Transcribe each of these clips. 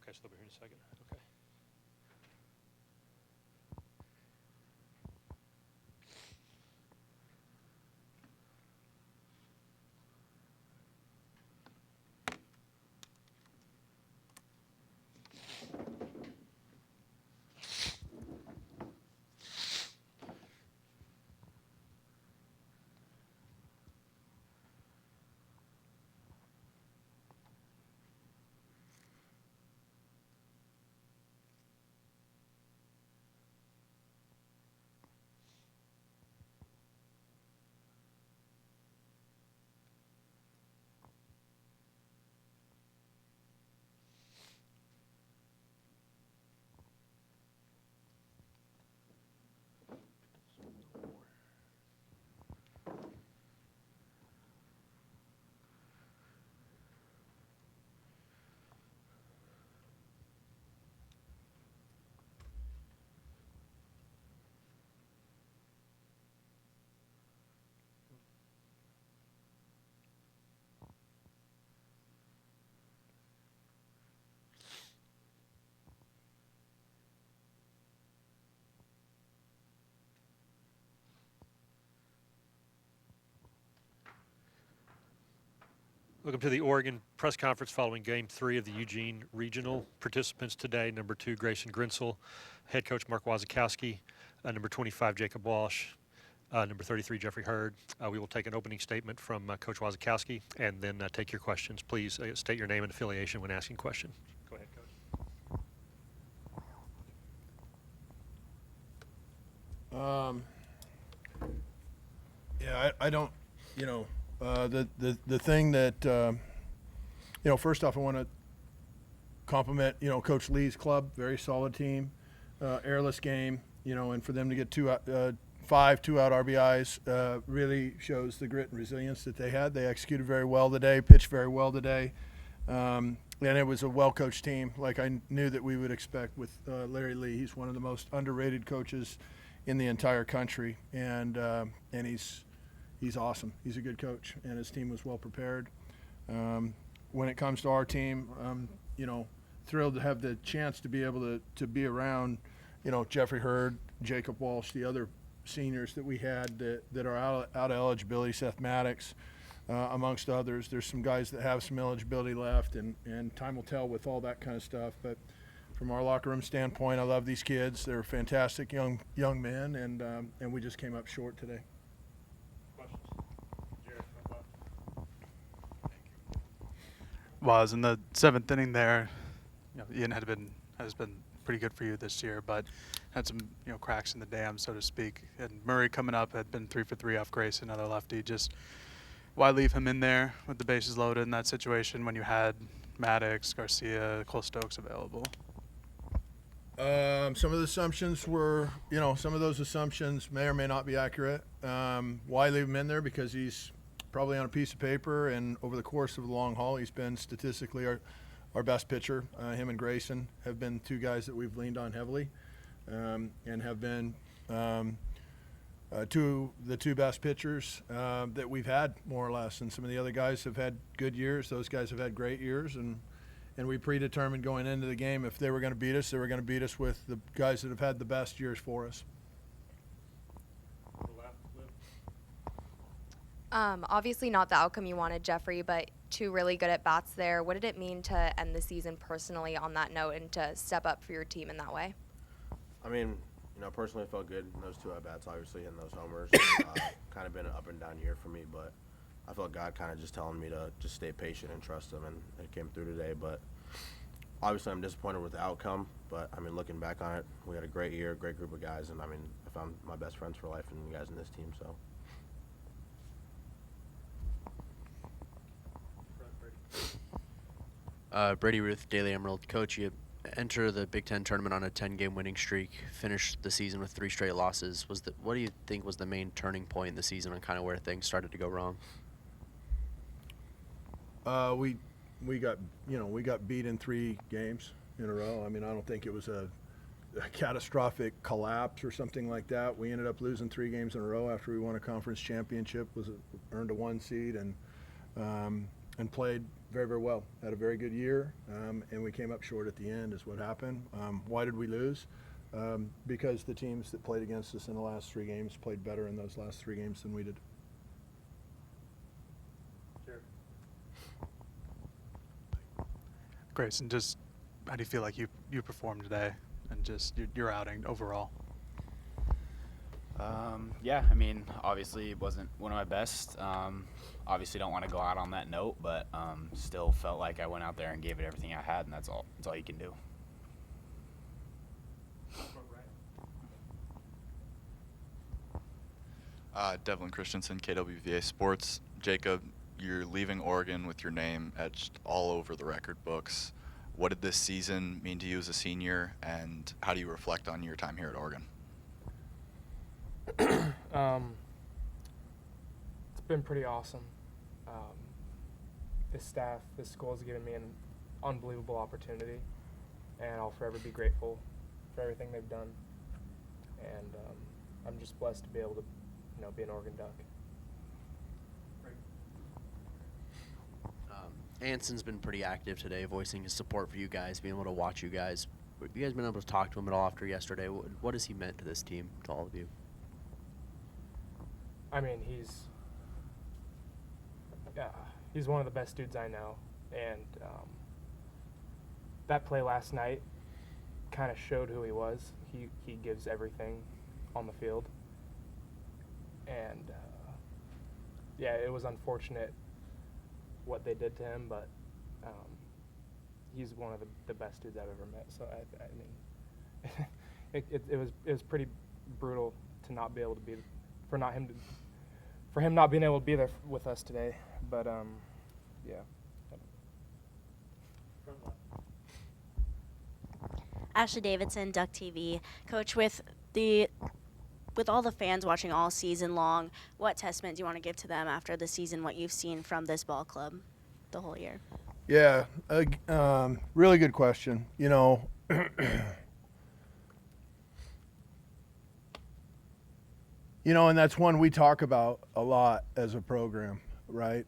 Okay, so they'll be here in a second. Okay. Welcome to the Oregon press conference following Game 3 of the Eugene Regional. Participants today, number 2, Grayson Grinsel, head coach Mark Wazakowski, number 25, Jacob Walsh, number 33, Jeffrey Hurd. We will take an opening statement from Coach Wazakowski and then take your questions. Please state your name and affiliation when asking questions. Go ahead, Coach. Yeah, I don't, the thing that, first off, I want to compliment, Coach Lee's club, very solid team, airless game, and for them to get 5 two-out RBIs really shows the grit and resilience that they had. They executed very well today, pitched very well today, and it was a well-coached team like I knew that we would expect with Larry Lee. He's one of the most underrated coaches in the entire country, and he's awesome. He's a good coach, and his team was well prepared. When it comes to our team, thrilled to have the chance to be able to be around, Jeffrey Hurd, Jacob Walsh, the other seniors that we had that are out of eligibility, Seth Maddox, amongst others. There's some guys that have some eligibility left, and time will tell with all that kind of stuff. But from our locker room standpoint, I love these kids. They're fantastic young men, and we just came up short today. Was in the 7th inning there, Ian has been pretty good for you this year, but had some cracks in the dam, so to speak. And Murray coming up had been 3 for 3 off Grayson, another lefty. Just why leave him in there with the bases loaded in that situation when you had Maddox, Garcia, Cole Stokes available? Some of the assumptions were, some of those assumptions may or may not be accurate. Why leave him in there? Because he's probably on a piece of paper, and over the course of the long haul, he's been statistically our best pitcher. Him and Grayson have been 2 guys that we've leaned on heavily, and have been the 2 best pitchers that we've had, more or less. And some of the other guys have had good years. Those guys have had great years, and we predetermined going into the game if they were going to beat us, they were going to beat us with the guys that have had the best years for us. Obviously not the outcome you wanted, Jeffrey, but 2 really good at-bats there. What did it mean to end the season personally on that note and to step up for your team in that way? I mean, personally it felt good in those 2 at-bats, obviously, hitting those homers. Kind of been an up-and-down year for me, but I felt God kind of just telling me to just stay patient and trust him, and it came through today. But obviously I'm disappointed with the outcome, but, looking back on it, we had a great year, great group of guys, and, I found my best friends for life and you guys in this team, so. Brady Ruth, Daily Emerald. Coach, you enter the Big Ten tournament on a 10-game winning streak, finished the season with 3 straight losses. What do you think was the main turning point in the season and kind of where things started to go wrong? We got beat in 3 games in a row. I don't think it was a catastrophic collapse or something like that. We ended up losing 3 games in a row after we won a conference championship, earned a 1 seed, and and played very, very well. Had a very good year, and we came up short at the end is what happened. Why did we lose? Because the teams that played against us in the last 3 games played better in those last 3 games than we did. Grayson, just how do you feel like you performed today and just your outing overall? Yeah, I mean, obviously it wasn't one of my best. Obviously don't want to go out on that note, but still felt like I went out there and gave it everything I had, and that's all you can do. Devlin Christensen, KWVA Sports. Jacob, you're leaving Oregon with your name etched all over the record books. What did this season mean to you as a senior, and how do you reflect on your time here at Oregon? It's been pretty awesome. This staff, this school has given me an unbelievable opportunity, and I'll forever be grateful for everything they've done. And I'm just blessed to be able to, be an Oregon Duck. Anson's been pretty active today, voicing his support for you guys, being able to watch you guys. Have you guys been able to talk to him at all after yesterday? What has he meant to this team, to all of you? I mean, he's one of the best dudes I know, and that play last night kind of showed who he was. He gives everything on the field, and it was unfortunate what they did to him, but he's one of the best dudes I've ever met. So I mean, it was pretty brutal to not be able to be for him not being able to be there with us today. But yeah. Ashley Davidson, Duck TV. Coach, with all the fans watching all season long, what testament do you want to give to them after the season, what you've seen from this ball club the whole year? Yeah, really good question. And that's one we talk about a lot as a program, right?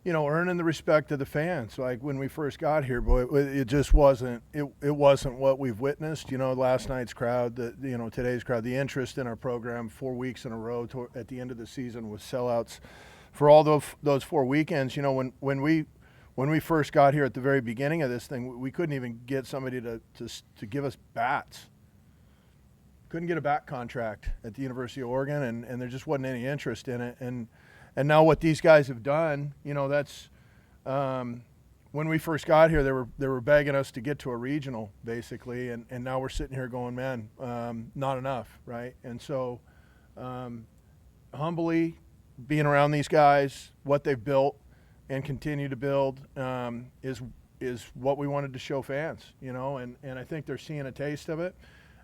Earning the respect of the fans. Like when we first got here, boy, it just wasn't. It wasn't what we've witnessed. Last night's crowd, today's crowd, the interest in our program 4 weeks in a row at the end of the season was sellouts for all those 4 weekends. When we first got here at the very beginning of this thing, we couldn't even get somebody to give us bats. Couldn't get a bat contract at the University of Oregon, and there just wasn't any interest in it. And now what these guys have done, that's when we first got here, they were begging us to get to a regional, basically, and now we're sitting here going, man, not enough, right? And so humbly being around these guys, what they've built and continue to build is what we wanted to show fans, and I think they're seeing a taste of it.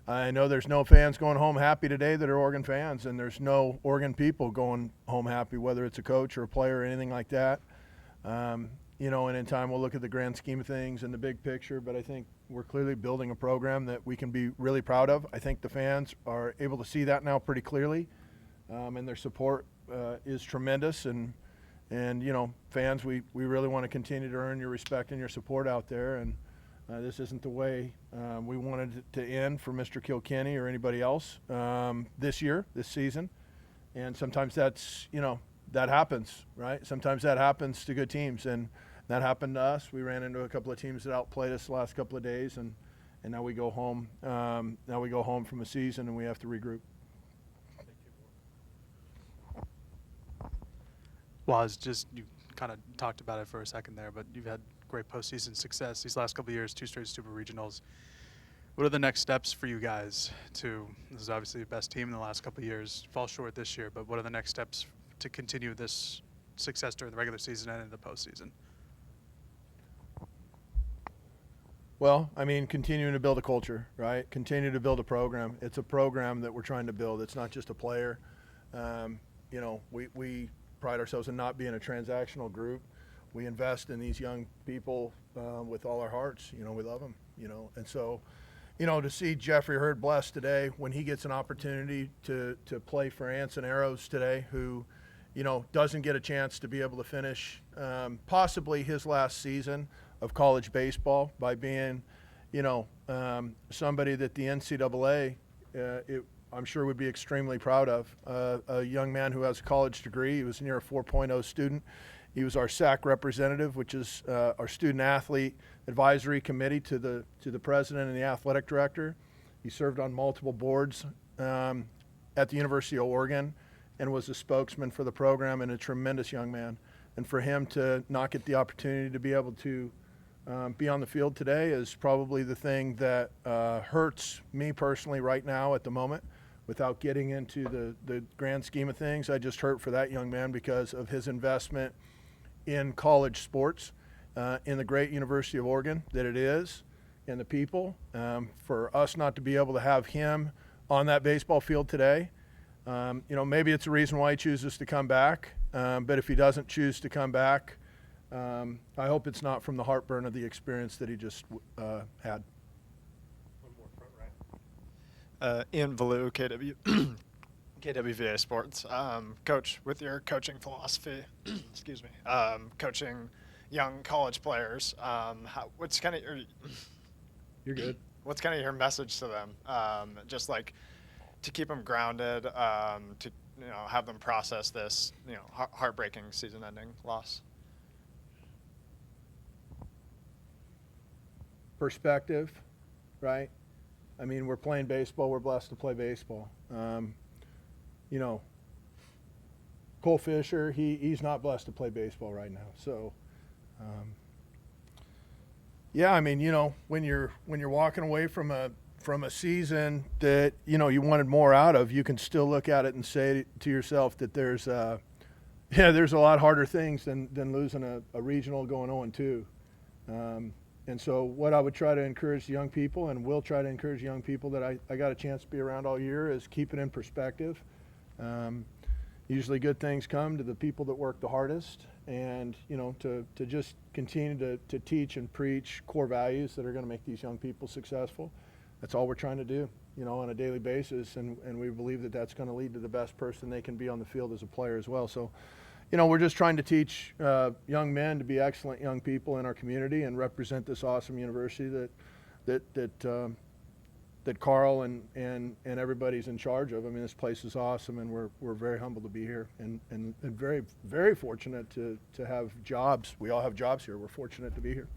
I know there's no fans going home happy today that are Oregon fans, and there's no Oregon people going home happy, whether it's a coach or a player or anything like that. And in time we'll look at the grand scheme of things and the big picture, but I think we're clearly building a program that we can be really proud of. I think the fans are able to see that now pretty clearly, and their support is tremendous. And fans, we really want to continue to earn your respect and your support out there. And this isn't the way we wanted it to end for Mr. Kilkenny or anybody else this season. And sometimes that's, that happens, right? Sometimes that happens to good teams, and that happened to us. We ran into a couple of teams that outplayed us the last couple of days, and now we go home. Now we go home from a season, and we have to regroup. Well, you kind of talked about it for a second there, but you've had great postseason success these last couple of years, 2 straight super regionals. What are the next steps for you guys this is obviously the best team in the last couple of years, fall short this year, but what are the next steps to continue this success during the regular season and in the postseason? Well, I mean, continuing to build a culture, right? Continue to build a program. It's a program that we're trying to build. It's not just a player. We pride ourselves in not being a transactional group. We invest in these young people with all our hearts. We love them, And so, to see Jeffrey Hurd blessed today when he gets an opportunity to play for Ants and Arrows today, who doesn't get a chance to be able to finish possibly his last season of college baseball by being, somebody that the NCAA, I'm sure would be extremely proud of. A young man who has a college degree. He was near a 4.0 student. He was our SAC representative, which is our student athlete advisory committee to the president and the athletic director. He served on multiple boards at the University of Oregon and was a spokesman for the program, and a tremendous young man. And for him to not get the opportunity to be able to be on the field today is probably the thing that hurts me personally right now at the moment. Without getting into the grand scheme of things, I just hurt for that young man because of his investment in college sports, in the great University of Oregon that it is, and the people. For us not to be able to have him on that baseball field today, maybe it's a reason why he chooses to come back. But if he doesn't choose to come back, I hope it's not from the heartburn of the experience that he just had. Ian Valu, KWVA Sports. Coach, with your coaching philosophy, excuse me, coaching young college players, what's kind of your You're good. What's kind of your message to them? Just like to keep them grounded, to have them process this heartbreaking season-ending loss. Perspective, right? I mean, we're playing baseball. We're blessed to play baseball. Cole Fisher, he's not blessed to play baseball right now. So, when you're walking away from a season that you wanted more out of, you can still look at it and say to yourself that there's a lot harder things than losing a regional going 0-2. And so what I would try to encourage young people, and will try to encourage young people that I got a chance to be around all year, is keep it in perspective. Usually good things come to the people that work the hardest, and to just continue to teach and preach core values that are going to make these young people successful. That's all we're trying to do, on a daily basis, and we believe that that's going to lead to the best person they can be on the field as a player as well. So, we're just trying to teach young men to be excellent young people in our community and represent this awesome university that Carl and everybody's in charge of. I mean, this place is awesome, and we're very humbled to be here and very, very fortunate to have jobs. We all have jobs here. We're fortunate to be here.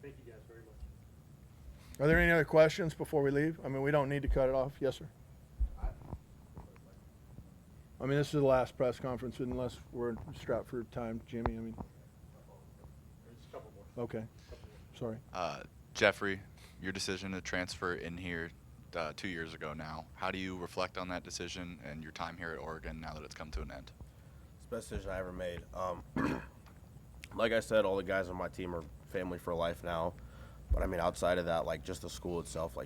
Thank you guys very much. Are there any other questions before we leave? I mean, we don't need to cut it off. Yes, sir. I mean, this is the last press conference unless we're strapped for time, Jimmy. I mean, There's a couple more. okay. Sorry. Jeffrey, your decision to transfer in here 2 years ago now, how do you reflect on that decision and your time here at Oregon now that it's come to an end? It's the best decision I ever made. Like I said, all the guys on my team are family for life now. But, I mean, outside of that, just the school itself,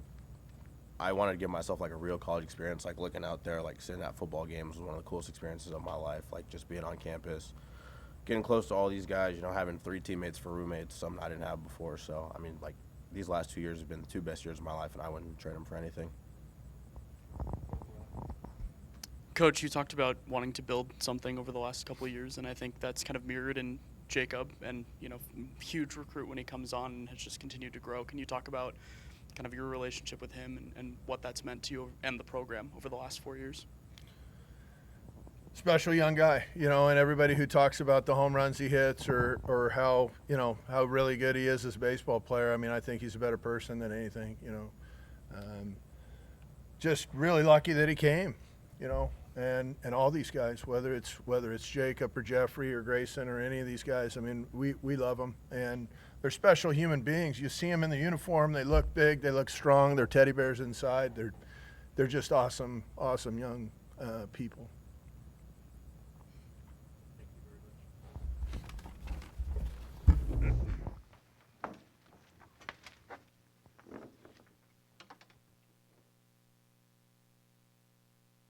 I wanted to give myself a real college experience, looking out there, sitting at football games was one of the coolest experiences of my life, just being on campus, getting close to all these guys, having 3 teammates for roommates, something I didn't have before. So, I mean, these last 2 years have been the 2 best years of my life, and I wouldn't trade them for anything. Coach, you talked about wanting to build something over the last couple of years, and I think that's kind of mirrored in Jacob, and, huge recruit when he comes on and has just continued to grow. Can you talk about kind of your relationship with him and what that's meant to you and the program over the last 4 years? Special young guy, and everybody who talks about the home runs he hits or how, how really good he is as a baseball player. I mean, I think he's a better person than anything, just really lucky that he came, and all these guys, whether it's Jacob or Jeffrey or Grayson or any of these guys, I mean, we love them, and they're special human beings. You see them in the uniform, they look big, they look strong, they're teddy bears inside. They're just awesome young people.